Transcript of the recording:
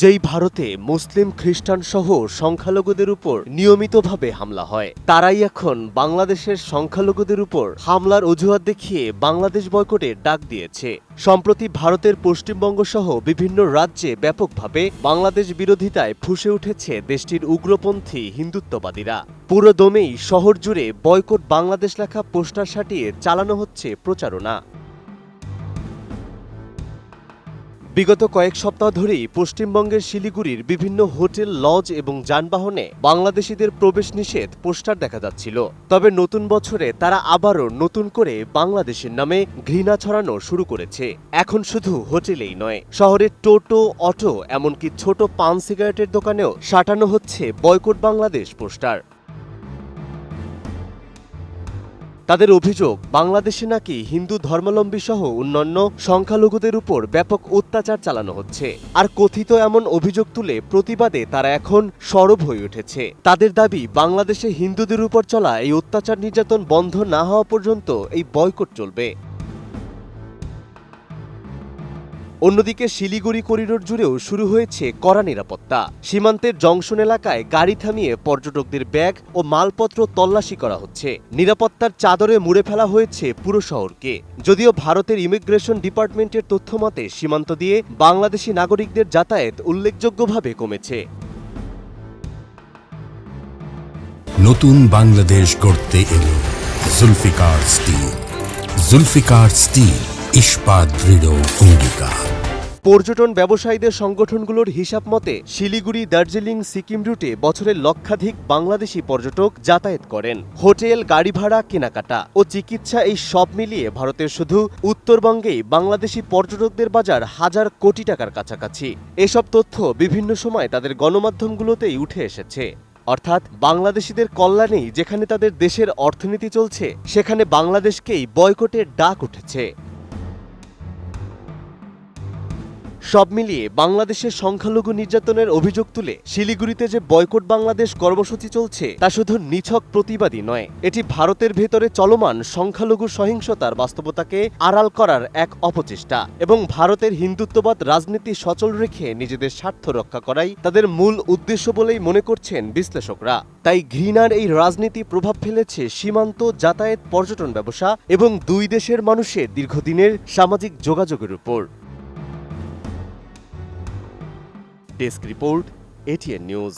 যেই ভারতে মুসলিম খ্রিস্টান সহ সংখ্যালঘুদের উপর নিয়মিতভাবে হামলা হয়, তারাই এখন বাংলাদেশের সংখ্যালঘুদের উপর হামলার অজুহাত দেখিয়ে বাংলাদেশ বয়কটের ডাক দিয়েছে। সম্প্রতি ভারতের পশ্চিমবঙ্গ সহ বিভিন্ন রাজ্যে ব্যাপকভাবে বাংলাদেশ বিরোধিতায় ফুঁসে উঠেছে দেশটির উগ্রপন্থী হিন্দুত্ববাদীরা। পুরো দমেই শহর জুড়ে বয়কট বাংলাদেশ লেখা পোস্টার সাটিয়ে চালানো হচ্ছে প্রচারণা। বিগত কয়েক সপ্তাহ ধরেই পশ্চিমবঙ্গের শিলিগুড়ির বিভিন্ন হোটেল, লজ এবং যানবাহনে বাংলাদেশিদের প্রবেশ নিষেধ পোস্টার দেখা যাচ্ছিল। তবে নতুন বছরে তারা আবারও নতুন করে বাংলাদেশের নামে ঘৃণা ছড়ানো শুরু করেছে। এখন শুধু হোটেলেই নয়, শহরের টোটো, অটো, এমনকি ছোট পান সিগারেটের দোকানেও সাঁটানো হচ্ছে বয়কট বাংলাদেশ পোস্টার। তাদের অভিযোগ, বাংলাদেশে নাকি হিন্দু ধর্মাবলম্বী সহ অন্যান্য সংখ্যালঘুদের উপর ব্যাপক অত্যাচার চালানো হচ্ছে। আর কথিত এমন অভিযোগ তুলে প্রতিবাদে তারা এখন সরব হয়ে উঠেছে। তাদের দাবি, বাংলাদেশে হিন্দুদের উপর চলা এই অত্যাচার নির্যাতন বন্ধ না হওয়া পর্যন্ত এই বয়কট চলবে। অন্যদিকে শিলিগুড়ি করিডোর জুড়েও শুরু হয়েছে কড়া নিরাপত্তা। সীমান্তের জংশন এলাকায় গাড়ি থামিয়ে পর্যটকদের ব্যাগ ও মালপত্র তল্লাশি করা হচ্ছে। নিরাপত্তার চাদরে মুড়ে ফেলা হয়েছে পুরো শহরকে। যদিও ভারতের ইমিগ্রেশন ডিপার্টমেন্টের তথ্যমতে সীমান্ত দিয়ে বাংলাদেশি নাগরিকদের যাতায়াত উল্লেখযোগ্যভাবে কমেছে। নতুন বাংলাদেশ গড়তে এলো জুলফিকার স্টিল। জুলফিকার স্টিল, ইস্পাত দৃঢ় অঙ্গীকার। পর্যটন ব্যবসায়ীদের সংগঠনগুলোর হিসাব মতে শিলিগুড়ি, দার্জিলিং, সিকিম রুটে বছরে লক্ষাধিক বাংলাদেশি পর্যটক যাতায়াত করেন। হোটেল, গাড়ি ভাড়া, কেনাকাটা ও চিকিৎসা, এই সব মিলিয়ে ভারতের শুধু উত্তরবঙ্গেই বাংলাদেশি পর্যটকদের বাজার হাজার কোটি টাকার কাছাকাছি। এসব তথ্য বিভিন্ন সময় তাদের গণমাধ্যমগুলোতেই উঠে এসেছে। অর্থাৎ বাংলাদেশিদের কল্যাণেই যেখানে তাদের দেশের অর্থনীতি চলছে, সেখানে বাংলাদেশকেই বয়কটের ডাক উঠেছে। সব মিলিয়ে বাংলাদেশের সংখ্যালঘু নির্যাতনের অভিযোগ তুলে শিলিগুড়িতে যে বয়কট বাংলাদেশ কর্মসূচি চলছে, তা শুধু নিছক প্রতিবাদী নয়, এটি ভারতের ভেতরে চলমান সংখ্যালঘু সহিংসতার বাস্তবতাকে আড়াল করার এক অপচেষ্টা এবং ভারতের হিন্দুত্ববাদ রাজনীতি সচল রেখে নিজেদের স্বার্থ রক্ষা করাই তাদের মূল উদ্দেশ্য বলেই মনে করছেন বিশ্লেষকরা। তাই ঘৃণার এই রাজনীতি প্রভাব ফেলেছে সীমান্ত, যাতায়াত, পর্যটন ব্যবসা এবং দুই দেশের মানুষের দীর্ঘদিনের সামাজিক যোগাযোগের উপর। Desk report, ATN news.